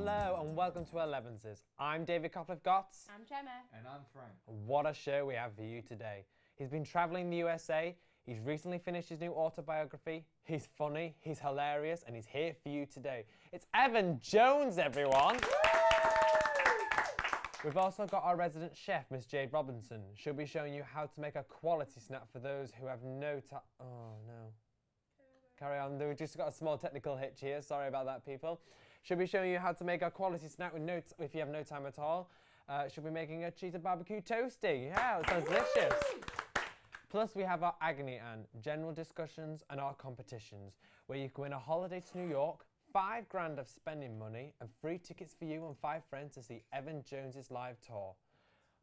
Hello and welcome to Elevenses. I'm David Copleff-Gotts. I'm Gemma. And I'm Frank. What a show we have for you today. He's been travelling the USA, he's recently finished his new autobiography, he's funny, he's hilarious, and he's here for you today. It's Evan Jones, everyone! We've also got our resident chef, Miss Jade Robinson. She'll be showing you how to make a quality snack for those who have no time. Oh no. Carry on, we've just got a small technical hitch here, sorry about that people. She'll be showing you how to make a quality snack with if you have no time at all. She'll be making a cheese and barbecue toasty. Yeah, that sounds delicious. Plus we have our agony and general discussions and our competitions, where you can win a holiday to New York, $5 grand of spending money and free tickets for you and 5 friends to see Evan Jones's live tour.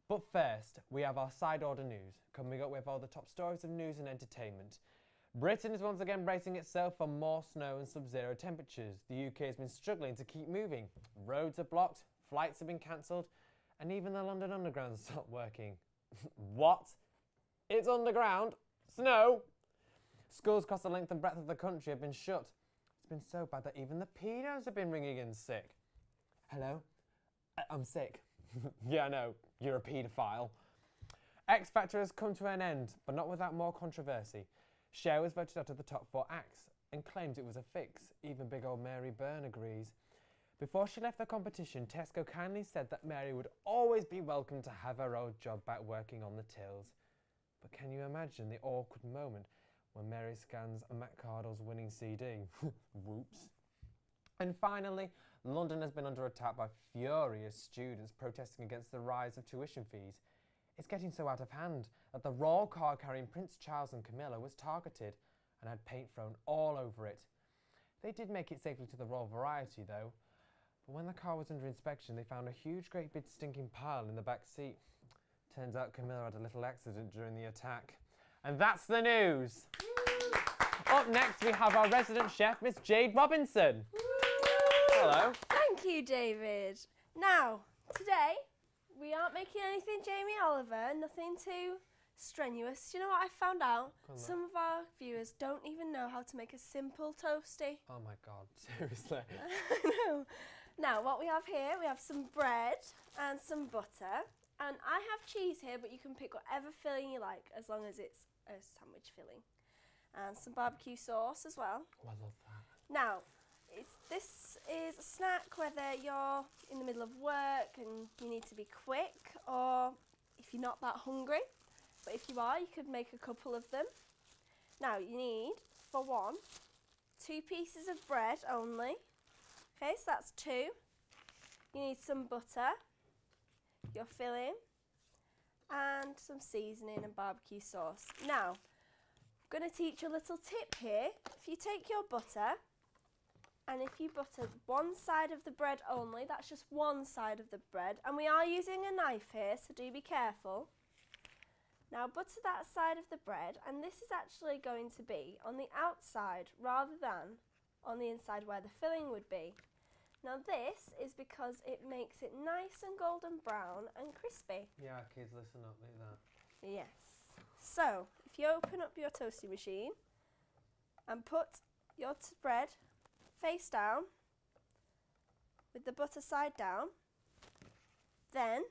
But first, we have our side order news, coming up with all the top stories of news and entertainment. Britain is once again bracing itself for more snow and sub-zero temperatures. The UK has been struggling to keep moving. Roads are blocked, flights have been cancelled, and even the London Underground has stopped working. What? It's underground? Snow? Schools across the length and breadth of the country have been shut. It's been so bad that even the pedos have been ringing in sick. Hello? I'm sick. Yeah, I know. You're a paedophile. X Factor has come to an end, but not without more controversy. Cher was voted out of the top 4 acts and claims it was a fix. Even big old Mary Byrne agrees. Before she left the competition, Tesco kindly said that Mary would always be welcome to have her old job back working on the tills. But can you imagine the awkward moment when Mary scans Matt Cardle's winning CD? Whoops. And finally, London has been under attack by furious students protesting against the rise of tuition fees. It's getting so out of hand that the royal car carrying Prince Charles and Camilla was targeted and had paint thrown all over it. They did make it safely to the Royal Variety though, but when the car was under inspection they found a huge great big stinking pile in the back seat. Turns out Camilla had a little accident during the attack. And that's the news! Up next we have our resident chef, Miss Jade Robinson. Hello. Thank you, David. Now, today, we aren't making anything Jamie Oliver, nothing too strenuous. Do you know what I found out? Some of our viewers don't even know how to make a simple toasty. Oh my god, seriously. I know. Now, what we have here, we have some bread and some butter. And I have cheese here, but you can pick whatever filling you like, as long as it's a sandwich filling. And some barbecue sauce as well. Oh, I love that. Now, this is a snack whether you're in the middle of work and you need to be quick, or if you're not that hungry. But if you are, you could make a couple of them. Now, you need, for one, 2 pieces of bread only. Okay, so that's 2. You need some butter, your filling, and some seasoning and barbecue sauce. Now, I'm going to teach you a little tip here. If you take your butter, and if you butter one side of the bread only, that's just one side of the bread, and we are using a knife here, so do be careful. Now butter that side of the bread, and this is actually going to be on the outside rather than on the inside where the filling would be. Now this is because it makes it nice and golden brown and crispy. Yeah, kids, listen up, like that. Yes. So, if you open up your toasting machine and put your bread face down with the butter side down, then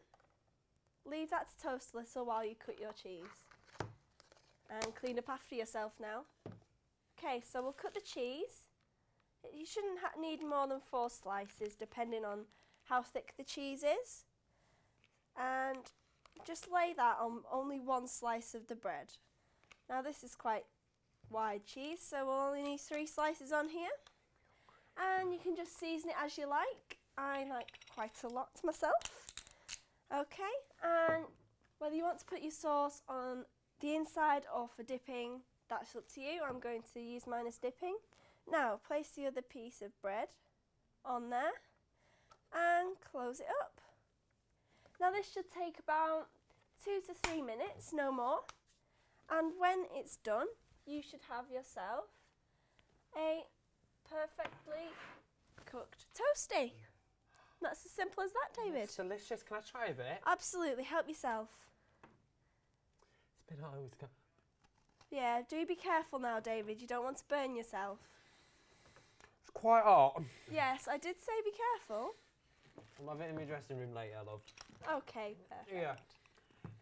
leave that to toast a little while you cut your cheese. And clean up after yourself now. Okay, so we'll cut the cheese. You shouldn't need more than 4 slices depending on how thick the cheese is. And just lay that on only 1 slice of the bread. Now this is quite wide cheese, so we'll only need 3 slices on here. And you can just season it as you like. I like quite a lot myself. Okay, and whether you want to put your sauce on the inside or for dipping, that's up to you. I'm going to use mine as dipping. Now, place the other piece of bread on there and close it up. Now this should take about 2 to 3 minutes, no more. And when it's done, you should have yourself a perfectly cooked toasty. That's as simple as that, David. It's delicious. Can I try a bit? Absolutely. Help yourself. It's been hot. Yeah, do be careful now, David. You don't want to burn yourself. It's quite hot. Yes, I did say be careful. I'll have it in my dressing room later, love. Okay, perfect. Yeah.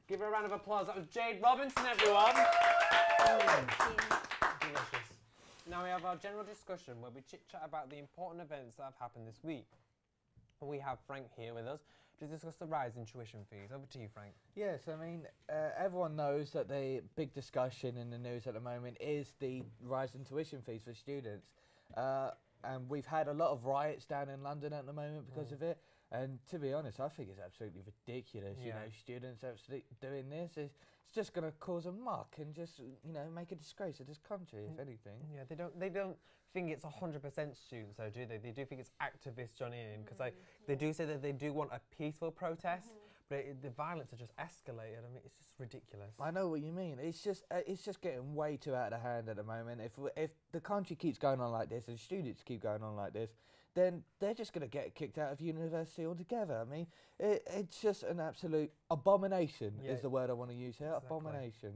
Give her a round of applause. That was Jade Robinson, everyone. Thank you. Delicious. Now we have our general discussion where we chit-chat about the important events that have happened this week. We have Frank here with us to discuss the rise in tuition fees. Over to you, Frank. Yes, I mean, everyone knows that the big discussion in the news at the moment is the rise in tuition fees for students. And we've had a lot of riots down in London at the moment because of it. And to be honest, I think it's absolutely ridiculous. You know, students actually doing this. It's just going to cause a muck and just, you know, make a disgrace of this country, if anything. Yeah, they don't think it's 100% students, though, do they? They do think it's activists joining in because they do say that they do want a peaceful protest, but the violence has just escalated. I mean, it's just ridiculous. I know what you mean. It's just getting way too out of hand at the moment. If the country keeps going on like this and students keep going on like this, then they're just going to get kicked out of university altogether. I mean, it's just an absolute abomination is the word I want to use here. Exactly. Abomination.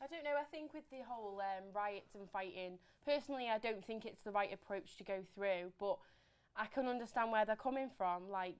I don't know, I think with the whole riots and fighting, personally I don't think it's the right approach to go through, but I can understand where they're coming from. Like,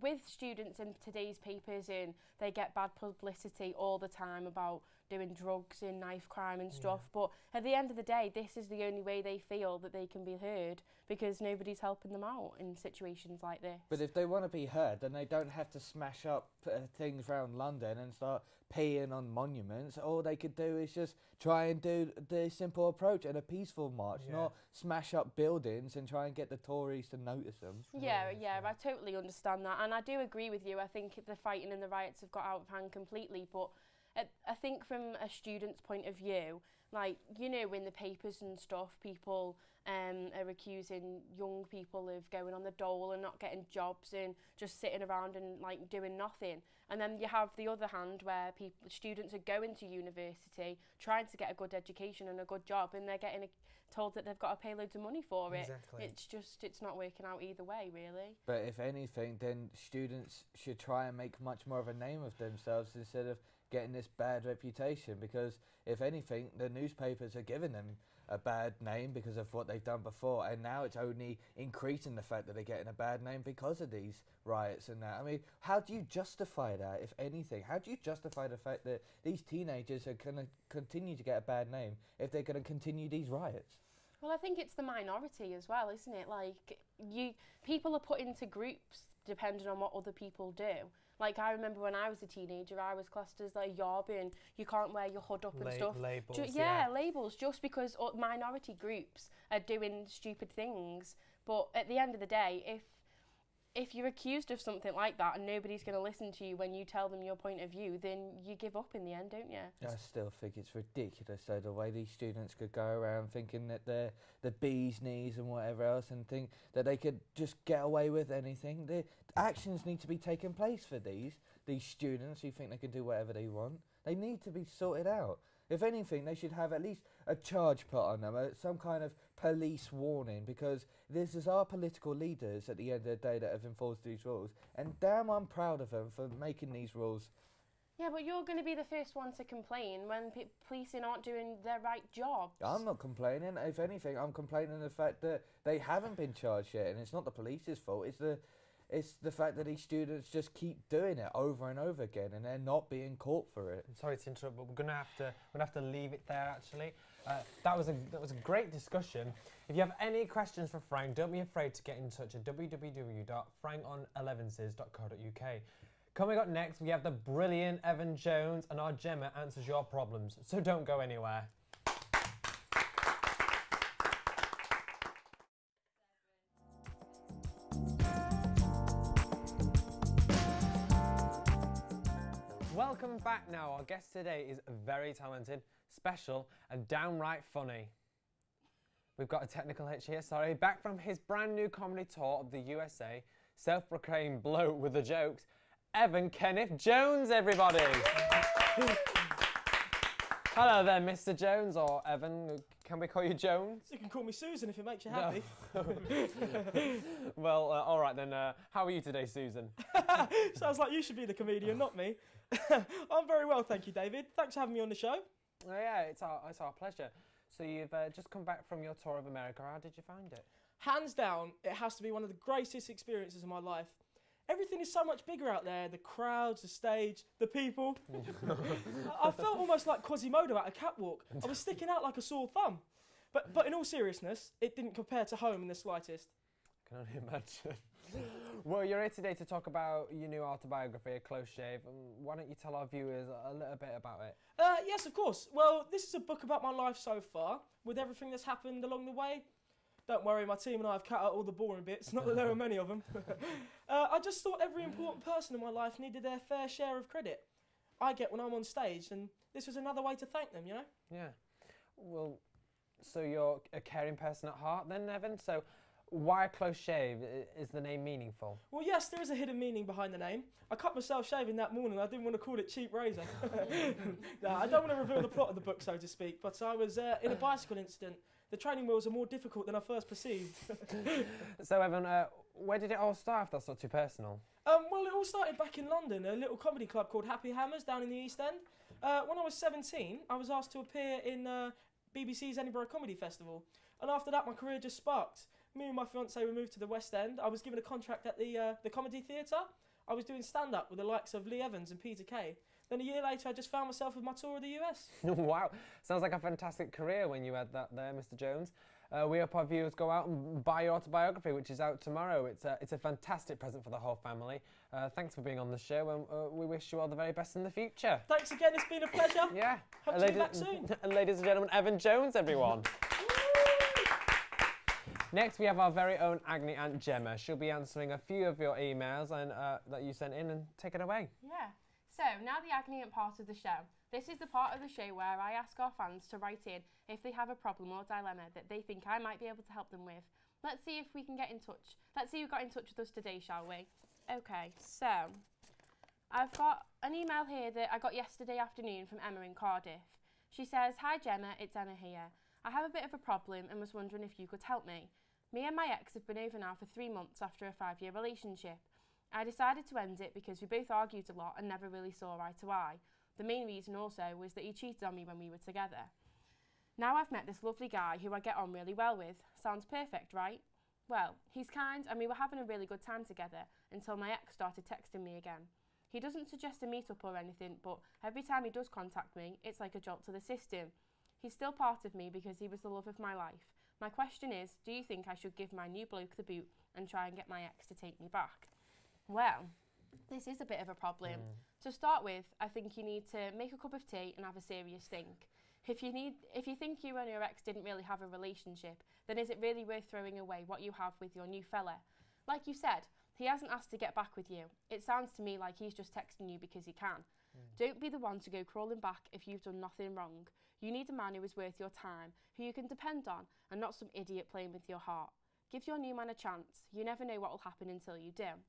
with students in today's papers, and they get bad publicity all the time about doing drugs and knife crime and stuff, but at the end of the day, this is the only way they feel that they can be heard, because nobody's helping them out in situations like this. But if they want to be heard, then they don't have to smash up things around London and start peeing on monuments. All they could do is just try and do the simple approach and a peaceful march, not smash up buildings and try and get the Tories to notice them. Yeah, I totally understand that, and I do agree with you. I think the fighting and the riots have got out of hand completely, but I think from a student's point of view, like, you know, in the papers and stuff, people are accusing young people of going on the dole and not getting jobs and just sitting around and like doing nothing. And then you have the other hand where students are going to university, trying to get a good education and a good job, and they're getting told that they've got to pay loads of money for it. It's not working out either way, really. But if anything, then students should try and make much more of a name of themselves instead of getting this bad reputation, because if anything, the newspapers are giving them a bad name because of what they've done before, and now it's only increasing the fact that they're getting a bad name because of these riots and that. I mean, how do you justify that, if anything? How do you justify the fact that these teenagers are going to continue to get a bad name if they're going to continue these riots? Well, I think it's the minority as well, isn't it? Like, people are put into groups depending on what other people do. Like, I remember when I was a teenager, I was classed as like yob, and you can't wear your hood up and stuff. Labels, labels, just because minority groups are doing stupid things. But at the end of the day, if you're accused of something like that and nobody's going to listen to you when you tell them your point of view, then you give up in the end, don't you? I still think it's ridiculous, though, the way these students could go around thinking that they're the bee's knees and whatever else, and think that they could just get away with anything. The actions need to be taking place for these students who think they can do whatever they want. They need to be sorted out. If anything, they should have at least a charge put on them, some kind of police warning, because this is our political leaders at the end of the day that have enforced these rules, and damn, I'm proud of them for making these rules. Yeah, but you're going to be the first one to complain when policing aren't doing their right job. I'm not complaining. If anything, I'm complaining the fact that they haven't been charged yet, and it's not the police's fault. It's the fact that these students just keep doing it over and over again, and they're not being caught for it. I'm sorry to interrupt, but we're gonna have to leave it there. Actually, that was a great discussion. If you have any questions for Frank, don't be afraid to get in touch at www.frankonelevenses.co.uk. Coming up next, we have the brilliant Evan Jones, and our Gemma answers your problems. So don't go anywhere. Welcome back now. Our guest today is very talented, special, and downright funny. We've got a technical hitch here, sorry. Back from his brand new comedy tour of the USA, self-proclaimed bloke with the jokes, Evan Kenneth Jones, everybody. Hello there, Mr. Jones, or Evan. Can we call you Jones? You can call me Susan if it makes you happy. No. Well, all right then. How are you today, Susan? Sounds like you should be the comedian, not me. I'm very well, thank you, David. Thanks for having me on the show. Oh, yeah, it's our pleasure. So you've just come back from your tour of America. How did you find it? Hands down, it has to be one of the greatest experiences of my life. Everything is so much bigger out there. The crowds, the stage, the people. I felt almost like Quasimodo at a catwalk. I was sticking out like a sore thumb. But in all seriousness, it didn't compare to home in the slightest. Can only imagine. Well, you're here today to talk about your new autobiography, A Close Shave. Why don't you tell our viewers a little bit about it? Yes, of course. Well, this is a book about my life so far, with everything that's happened along the way. Don't worry, my team and I have cut out all the boring bits, not that there are many of them. I just thought every important person in my life needed their fair share of credit. I get when I'm on stage, and this was another way to thank them, you know? Yeah. Well, so you're a caring person at heart then, Evan? So why A Close Shave? Is the name meaningful? Well, yes, there is a hidden meaning behind the name. I cut myself shaving that morning. I didn't want to call it cheap razor. No, I don't want to reveal the plot of the book, so to speak, but I was in a bicycle incident. The training wheels are more difficult than I first perceived. So, Evan, where did it all start, if that's not too personal? Well, it all started back in London, a little comedy club called Happy Hammers down in the East End. When I was 17, I was asked to appear in BBC's Edinburgh Comedy Festival. And after that, my career just sparked. Me and my fiancée, we moved to the West End. I was given a contract at the Comedy Theatre. I was doing stand-up with the likes of Lee Evans and Peter Kay. Then a year later, I just found myself with my tour of the US. Wow, sounds like a fantastic career when you had that there, Mr. Jones. We hope our viewers go out and buy your autobiography, which is out tomorrow. It's a fantastic present for the whole family. Thanks for being on the show, and we wish you all the very best in the future. Thanks again, it's been a pleasure. Yeah. Hope to be back soon. Ladies and gentlemen, Evan Jones, everyone. Next, we have our very own Agni Aunt Gemma. She'll be answering a few of your emails and that you sent in, and take it away. Yeah. So, now the Agni Aunt part of the show. This is the part of the show where I ask our fans to write in if they have a problem or dilemma that they think I might be able to help them with. Let's see if we can get in touch. Let's see who got in touch with us today, shall we? Okay, so I've got an email here that I got yesterday afternoon from Emma in Cardiff. She says, "Hi Gemma, it's Emma here. I have a bit of a problem and was wondering if you could help me. Me and my ex have been over now for 3 months after a 5-year relationship. I decided to end it because we both argued a lot and never really saw eye to eye. The main reason also was that he cheated on me when we were together. Now I've met this lovely guy who I get on really well with. Sounds perfect, right? Well, he's kind and we were having a really good time together until my ex started texting me again. He doesn't suggest a meet-up or anything, but every time he does contact me, it's like a jolt to the system. He's still part of me because he was the love of my life. My question is, do you think I should give my new bloke the boot and try and get my ex to take me back?" Well, this is a bit of a problem. To start with, I think you need to make a cup of tea and have a serious think. If you think you and your ex didn't really have a relationship, then is it really worth throwing away what you have with your new fella? Like you said, he hasn't asked to get back with you. It sounds to me like he's just texting you because he can. Don't be the one to go crawling back if you've done nothing wrong. You need a man who is worth your time, who you can depend on, and not some idiot playing with your heart. Give your new man a chance. You never know what will happen until you do.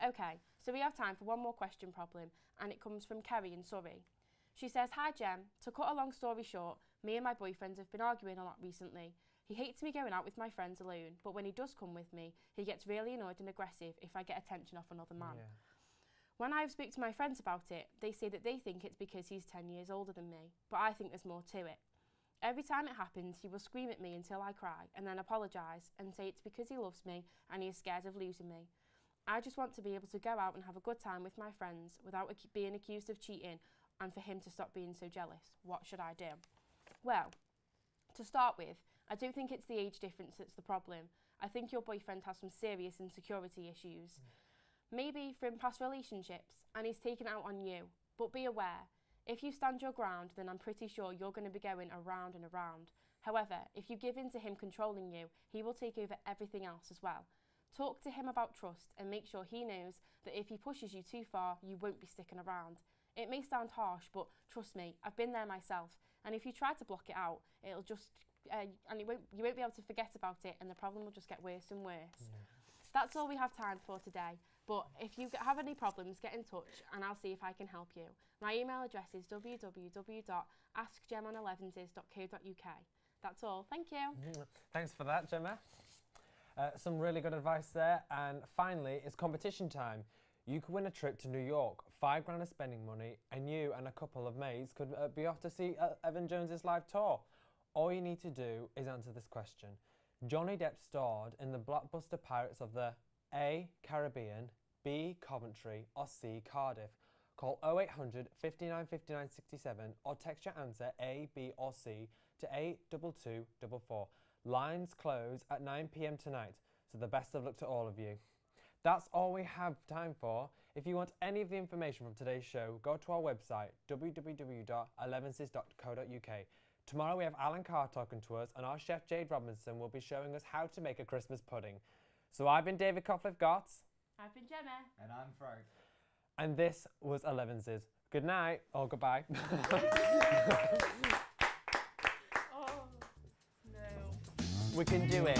Okay, so we have time for one more question problem, and it comes from Kerry in Surrey. She says, "Hi Gem, to cut a long story short, me and my boyfriend have been arguing a lot recently. He hates me going out with my friends alone, but when he does come with me, he gets really annoyed and aggressive if I get attention off another man. Yeah. When I speak to my friends about it, they say that they think it's because he's 10 years older than me, but I think there's more to it. Every time it happens, he will scream at me until I cry and then apologise and say it's because he loves me and he is scared of losing me. I just want to be able to go out and have a good time with my friends without being accused of cheating and for him to stop being so jealous. What should I do?" Well, to start with, I don't think it's the age difference that's the problem. I think your boyfriend has some serious insecurity issues. Maybe from past relationships, and he's taken out on you. But be aware, if you stand your ground, then I'm pretty sure you're going to be going around and around. However, if you give in to him controlling you, he will take over everything else as well. Talk to him about trust and make sure he knows that if he pushes you too far, you won't be sticking around. It may sound harsh, but trust me, I've been there myself. And if you try to block it out, it'll just, you won't be able to forget about it, and the problem will just get worse and worse. Yeah. That's all we have time for today. But if you have any problems, get in touch and I'll see if I can help you. My email address is www.askgemma11s.co.uk. That's all. Thank you. Thanks for that, Gemma. Some really good advice there. And finally, it's competition time. You could win a trip to New York, £5 of spending money, and you and a couple of mates could be off to see Evan Jones's live tour. All you need to do is answer this question. Johnny Depp starred in the blockbuster Pirates of the A. Caribbean, B, Coventry, or C, Cardiff. Call 0800 59 59 67 or text your answer A, B or C to 82244. Lines close at 9 p.m. tonight, so the best of luck to all of you. That's all we have time for. If you want any of the information from today's show, go to our website www.elevenses.co.uk. Tomorrow we have Alan Carr talking to us, and our chef Jade Robinson will be showing us how to make a Christmas pudding. So I've been David Coughliffe-Gotts. I've been Gemma. And I'm Frank. And this was Elevenses. Good night, or goodbye. Oh, no. We can do it.